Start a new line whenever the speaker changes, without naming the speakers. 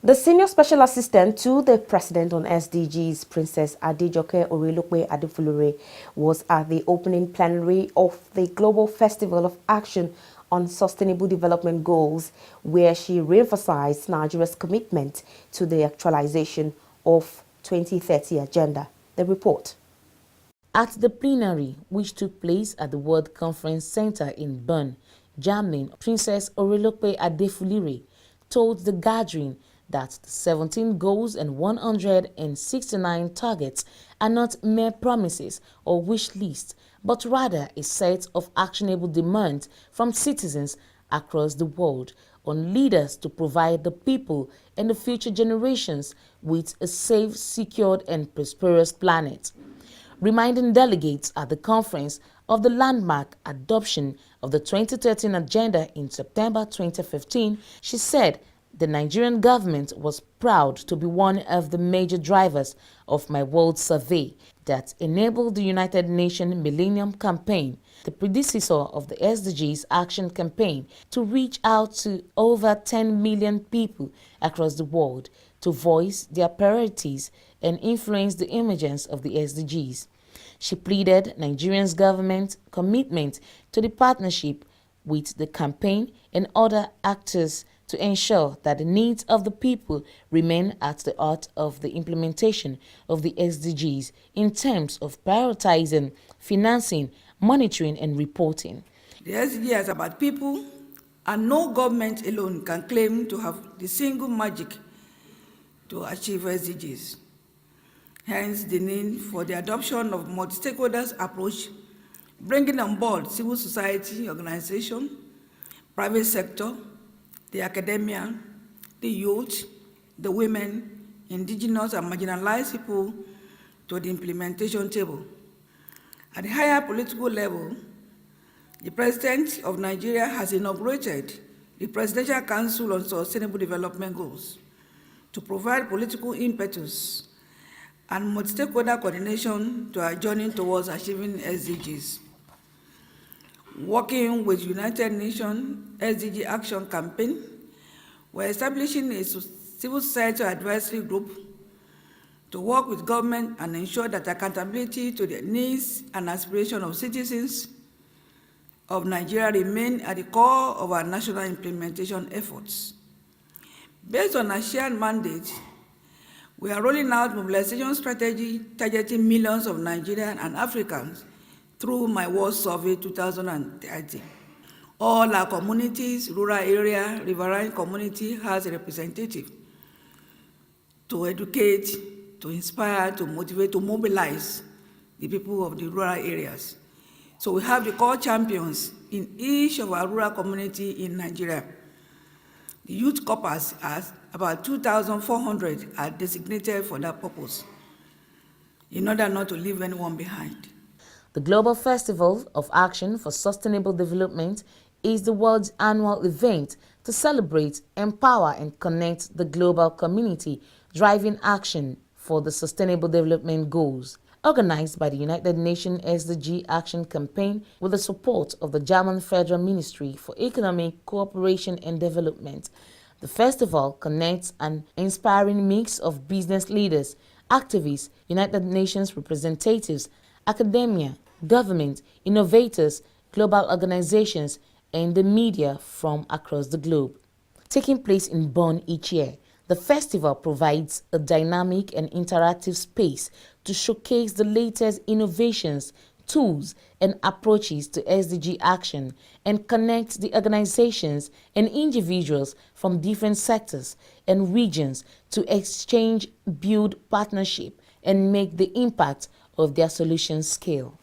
The Senior Special Assistant to the President on SDGs, Princess Adejoke Orelope-Adefulire, was at the opening plenary of the Global Festival of Action on Sustainable Development Goals, where she re-emphasized Nigeria's commitment to the actualization of 2030 agenda. The report. At the plenary, which took place at the World Conference Center in Bonn, Germany, Princess Orelope-Adefulire told the gathering that the 17 goals and 169 targets are not mere promises or wish lists, but rather a set of actionable demands from citizens across the world on leaders to provide the people and the future generations with a safe, secured, and prosperous planet. Reminding delegates at the conference of the landmark adoption of the 2013 agenda in September 2015, she said the Nigerian government was proud to be one of the major drivers of My World Survey that enabled the United Nations Millennium Campaign, the predecessor of the SDGs Action Campaign, to reach out to over 10 million people across the world to voice their priorities and influence the emergence of the SDGs. She pleaded Nigeria's government commitment to the partnership with the campaign and other actors to ensure that the needs of the people remain at the heart of the implementation of the SDGs in terms of prioritizing, financing, monitoring, and reporting.
The SDG is about people, and no government alone can claim to have the single magic to achieve SDGs. Hence, the need for the adoption of multi-stakeholders approach, bringing on board civil society organizations, private sector, the academia, the youth, the women, indigenous and marginalized people to the implementation table. At the higher political level, the President of Nigeria has inaugurated the Presidential Council on Sustainable Development Goals to provide political impetus and multi-stakeholder coordination to our journey towards achieving SDGs. Working with United Nations SDG Action Campaign, we're establishing a civil society advisory group to work with government and ensure that accountability to the needs and aspirations of citizens of Nigeria remain at the core of our national implementation efforts. Based on our shared mandate, we are rolling out mobilization strategy targeting millions of Nigerians and Africans through My World Survey 2030. All our communities, rural area, riverine community has a representative to educate, to inspire, to motivate, to mobilize the people of the rural areas. So we have the core champions in each of our rural community in Nigeria. The youth corpus, as about 2,400 are designated for that purpose, in order not to leave anyone behind.
The Global Festival of Action for Sustainable Development is the world's annual event to celebrate, empower, and connect the global community driving action for the Sustainable Development Goals. Organized by the United Nations SDG Action Campaign with the support of the German Federal Ministry for Economic Cooperation and Development, the festival connects an inspiring mix of business leaders, activists, United Nations representatives, academia, government, innovators, global organizations, and the media from across the globe. Taking place in Bonn each year, the festival provides a dynamic and interactive space to showcase the latest innovations, tools, and approaches to SDG action and connect the organizations and individuals from different sectors and regions to exchange, build partnership, and make the impact of their solutions scale.